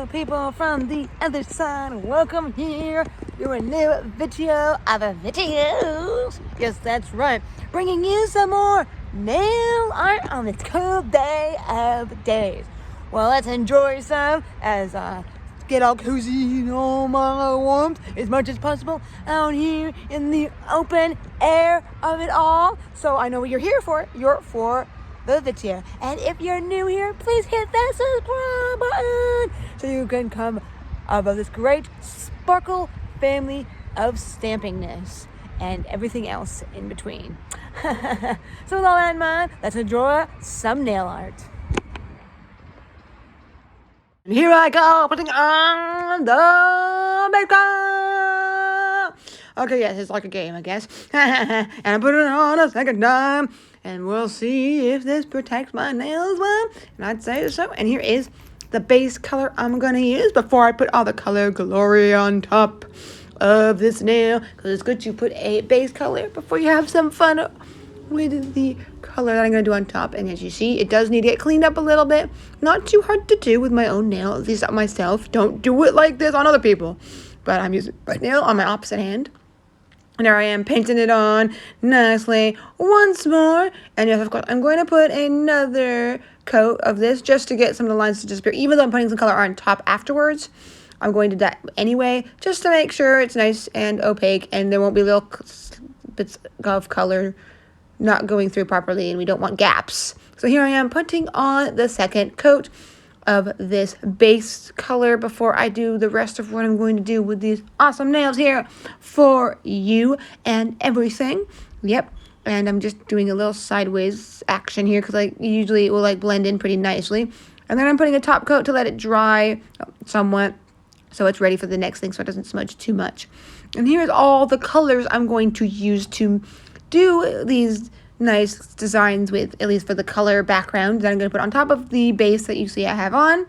people from the other side, welcome here to a new video of videos. Yes, that's right. Bringing you some more nail art on this cold day of days. Well, let's enjoy some as get all cozy and all my warmth as much as possible out here in the open air of it all. So I know what you're here for. You're for the video. And if you're new here, please hit that subscribe button so you can come of this great sparkle family of stampingness and everything else in between. So with all that in mind, let's enjoy some nail art. And here I go, putting on the makeup. Okay, yes, it's like a game, I guess. And I put it on a second time. And we'll see if this protects my nails well. And I'd say so. And here is the base color I'm going to use before I put all the color glory on top of this nail. Because it's good to put a base color before you have some fun with the color that I'm going to do on top. And as you see, it does need to get cleaned up a little bit. Not too hard to do with my own nail, at least on myself. Don't do it like this on other people. But I'm using my nail on my opposite hand. And there I am painting it on nicely once more. And yes, of course, I'm going to put another coat of this just to get some of the lines to disappear. Even though I'm putting some color on top afterwards, I'm going to do that anyway, just to make sure it's nice and opaque and there won't be little bits of color not going through properly, and we don't want gaps. So here I am putting on the second coat of this base color before I do the rest of what I'm going to do with these awesome nails here for you and everything. Yep. And I'm just doing a little sideways action here because usually it will blend in pretty nicely. And then I'm putting a top coat to let it dry somewhat so it's ready for the next thing so it doesn't smudge too much. And here's all the colors I'm going to use to do these nice designs with, at least for the color background that I'm going to put on top of the base that you see I have on.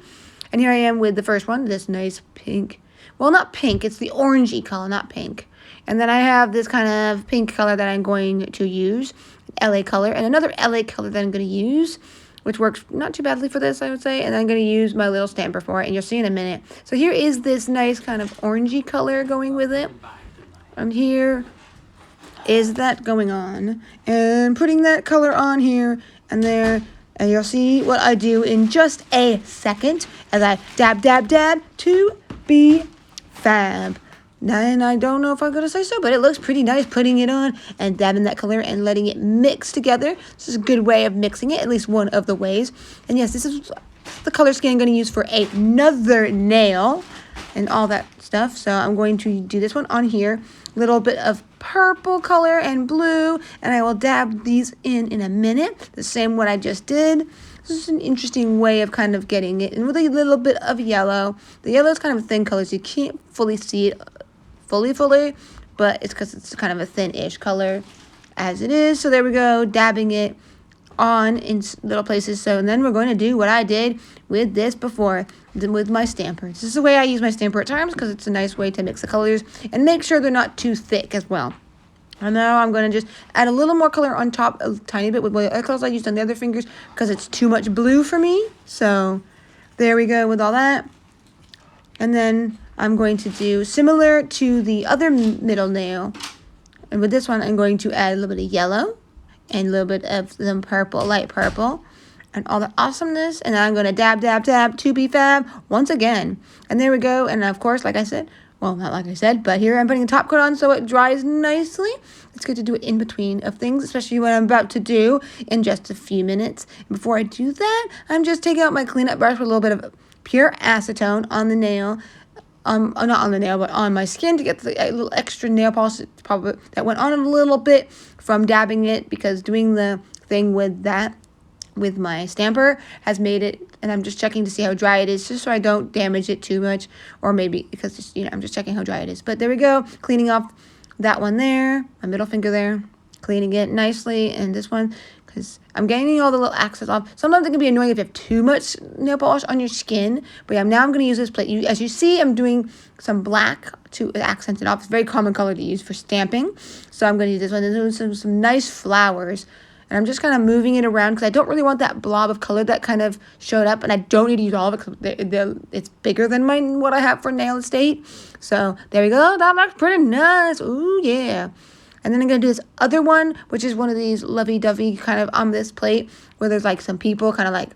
And here I am with the first one, this nice pink. Well, not pink, it's the orangey color, not pink. And then I have this kind of pink color that I'm going to use, LA color, and another LA color that I'm going to use, which works not too badly for this, I would say. And I'm going to use my little stamper for it, and you'll see in a minute. So here is this nice kind of orangey color going with it. And here is that going on, and putting that color on here and there, and you'll see what I do in just a second as I dab, dab, dab to be fab. And I don't know if I'm going to say so, but it looks pretty nice putting it on and dabbing that color and letting it mix together. This is a good way of mixing it, at least one of the ways. And yes, this is the color scheme I'm going to use for another nail and all that stuff. So I'm going to do this one on here. Little bit of purple color and blue, and I will dab these in a minute, the same what I just did. This is an interesting way of kind of getting it, and with a little bit of yellow. The yellow is kind of a thin color, so you can't fully see it fully, but it's because it's kind of a thin-ish color as it is. So there we go, dabbing it on in little places. So and then we're going to do what I did with this before with my stamper. This is the way I use my stamper at times because it's a nice way to mix the colors and make sure they're not too thick as well. And now I'm going to just add a little more color on top, a tiny bit with what other colors I used on the other fingers because it's too much blue for me. So there we go with all that. And then I'm going to do similar to the other middle nail. And with this one, I'm going to add a little bit of yellow and a little bit of some purple, light purple, and all the awesomeness. And then I'm going to dab, dab, dab to be fab once again. And there we go. And of course, like I said, well, not like I said, but here I'm putting the top coat on so it dries nicely. It's good to do it in between of things, especially what I'm about to do in just a few minutes. And before I do that, I'm just taking out my cleanup brush with a little bit of pure acetone on the nail. Not on the nail, but on my skin to get the little extra nail polish that went on a little bit from dabbing it, because doing the thing with that, with my stamper, has made it, and I'm just checking to see how dry it is, just so I don't damage it too much, or maybe because, I'm just checking how dry it is. But there we go, cleaning off that one there, my middle finger there, cleaning it nicely, and this one, because I'm getting all the little accents off. Sometimes it can be annoying if you have too much nail polish on your skin. But yeah, now I'm going to use this plate. As you see, I'm doing some black to accent it off. It's a very common color to use for stamping. So I'm going to use this one. There's some nice flowers And I'm just kind of moving it around because I don't really want that blob of color that kind of showed up. And I don't need to use all of it because it's bigger than what I have for nail estate. So there we go. That looks pretty nice. Ooh, yeah. And then I'm going to do this other one, which is one of these lovey-dovey kind of on this plate where there's like some people kind of like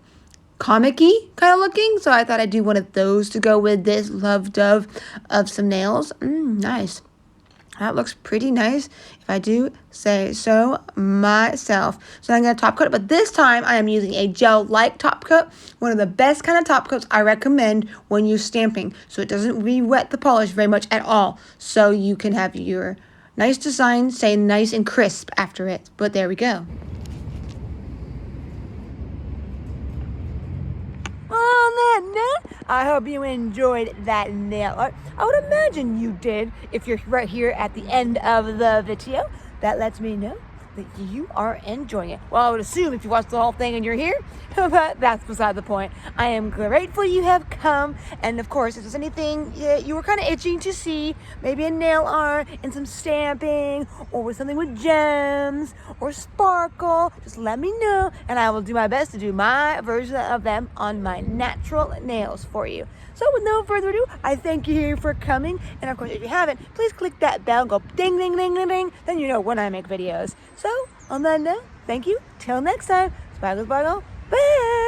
comic-y kind of looking. So I thought I'd do one of those to go with this love dove of some nails. Nice. That looks pretty nice, if I do say so myself. So I'm going to top coat it, but this time I am using a gel-like top coat, one of the best kind of top coats I recommend when you're stamping, so it doesn't re-wet the polish very much at all, so you can have your nice design stay nice and crisp after it. But there we go. On that note, I hope you enjoyed that nail art. I would imagine you did if you're right here at the end of the video. That lets me know that you are enjoying it. Well, I would assume if you watched the whole thing and you're here, but that's beside the point. I am grateful you have come, and of course, if there's anything you were kind of itching to see, maybe a nail art and some stamping, or with something with gems or sparkle, just let me know, and I will do my best to do my version of them on my natural nails for you. So with no further ado, I thank you here for coming, and of course, if you haven't, please click that bell, go ding, ding, ding, ding, ding, then you know when I make videos. So, on that note, thank you. Till next time. Sparkle, sparkle. Bye.